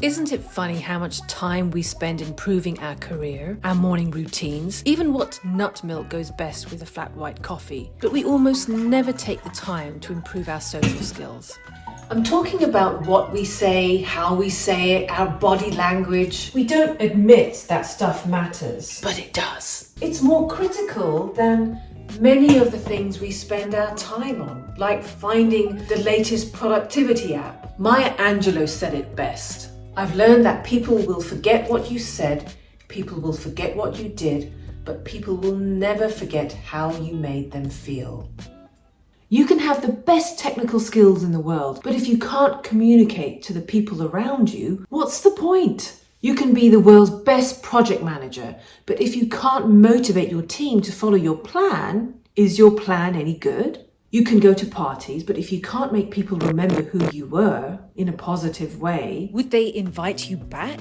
Isn't it funny how much time we spend improving our career, our morning routines, even what nut milk goes best with a flat white coffee, but we almost never take the time to improve our social skills? I'm talking about what we say, how we say it, our body language. We don't admit that stuff matters, But it does. it's more critical than many of the things we spend our time on, like finding the latest productivity app. Maya Angelou said it best. I've learned that people will forget what you said, people will forget what you did, but people will never forget how you made them feel. You can have the best technical skills in the world, but if you can't communicate to the people around you, what's the point? You can be the world's best project manager, but if you can't motivate your team to follow your plan, is your plan any good? You can go to parties, but if you can't make people remember who you were in a positive way, Would they invite you back?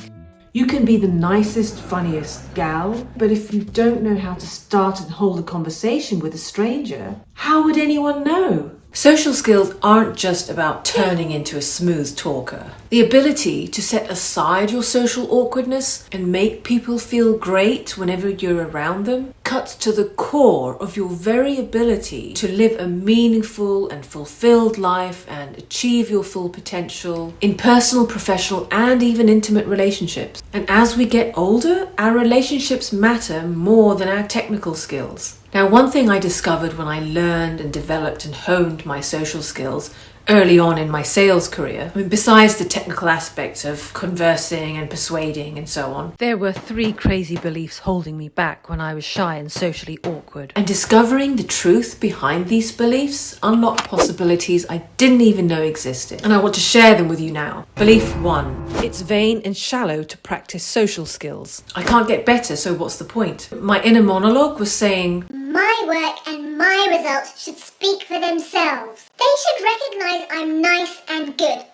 you can be the nicest, funniest gal, but if you don't know how to start and hold a conversation with a stranger, how would anyone know? Social skills aren't just about turning into a smooth talker. The ability to set aside your social awkwardness and make people feel great whenever you're around them cuts to the core of your very ability to live a meaningful and fulfilled life and achieve your full potential in personal, professional, and even intimate relationships. And as we get older, our relationships matter more than our technical skills. Now, one thing I discovered when I learned and developed and honed my social skills early on in my sales career, besides the technical aspects of conversing and persuading and so on, there were 3 crazy beliefs holding me back when I was shy and socially awkward. And discovering the truth behind these beliefs unlocked possibilities I didn't even know existed. And I want to share them with you now. Belief 1. It's vain and shallow to practice social skills. I can't get better, so what's the point? My inner monologue was saying, My work and my results should speak for themselves. They should recognize I'm nice and good.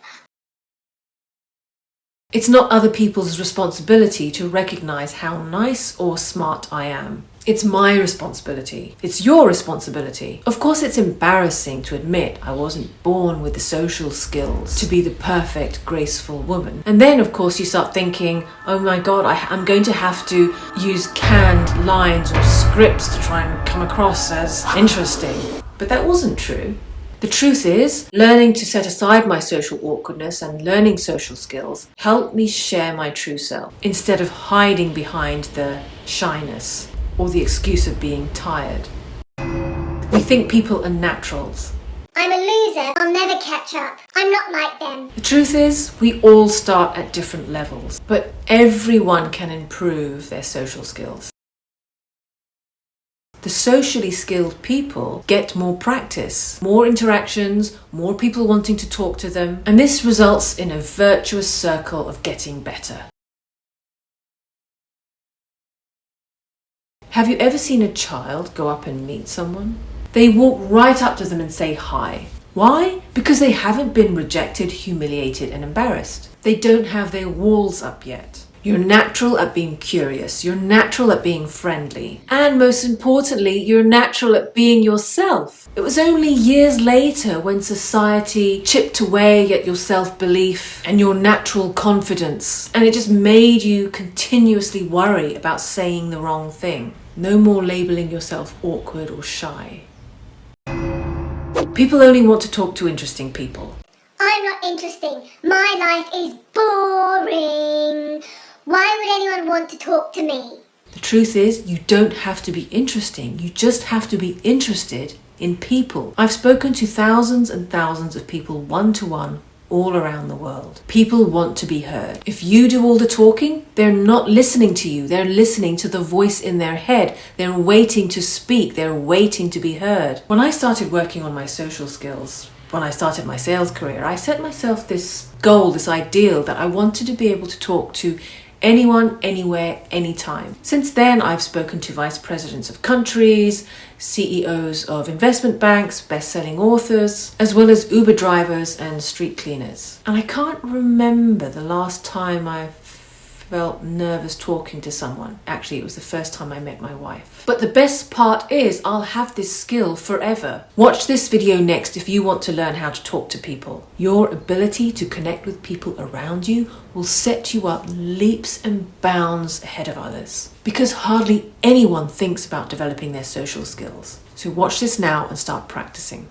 it's not other people's responsibility to recognize how nice or smart I am. It's my responsibility. It's your responsibility. Of course, it's embarrassing to admit I wasn't born with the social skills to be the perfect, graceful woman. And then, of course, you start thinking, oh my God, I'm going to have to use canned lines or scripts to try and come across as interesting. But that wasn't true. The truth is, learning to set aside my social awkwardness and learning social skills helped me share my true self instead of hiding behind the shyness or the excuse of being tired. We think people are naturals. I'm a loser. I'll never catch up. I'm not like them. The truth is, we all start at different levels, but everyone can improve their social skills. The socially skilled people get more practice, more interactions, more people wanting to talk to them, and this results in a virtuous circle of getting better. Have you ever seen a child go up and meet someone? They walk right up to them and say hi. Why? Because they haven't been rejected, humiliated, and embarrassed. They don't have their walls up yet. You're natural at being curious. You're natural at being friendly. And most importantly, you're natural at being yourself. It was only years later when society chipped away at your self-belief and your natural confidence, and it just made you continuously worry about saying the wrong thing. No more labeling yourself awkward or shy. People only want to talk to interesting people. I'm not interesting. My life is boring. Why would anyone want to talk to me? The truth is, you don't have to be interesting. You just have to be interested in people. I've spoken to thousands and thousands of people one-to-one all around the world. People want to be heard. If you do all the talking, they're not listening to you. They're listening to the voice in their head. They're waiting to speak. They're waiting to be heard. When I started working on my social skills, when I started my sales career, I set myself this goal, this ideal that I wanted to be able to talk to anyone, anywhere, anytime. Since then, I've spoken to vice presidents of countries, CEOs of investment banks, best-selling authors, as well as Uber drivers and street cleaners. And I can't remember the last time I've felt nervous talking to someone. Actually, it was the first time I met my wife. But the best part is I'll have this skill forever. Watch this video next if you want to learn how to talk to people. Your ability to connect with people around you will set you up leaps and bounds ahead of others, because hardly anyone thinks about developing their social skills. So watch this now and start practicing.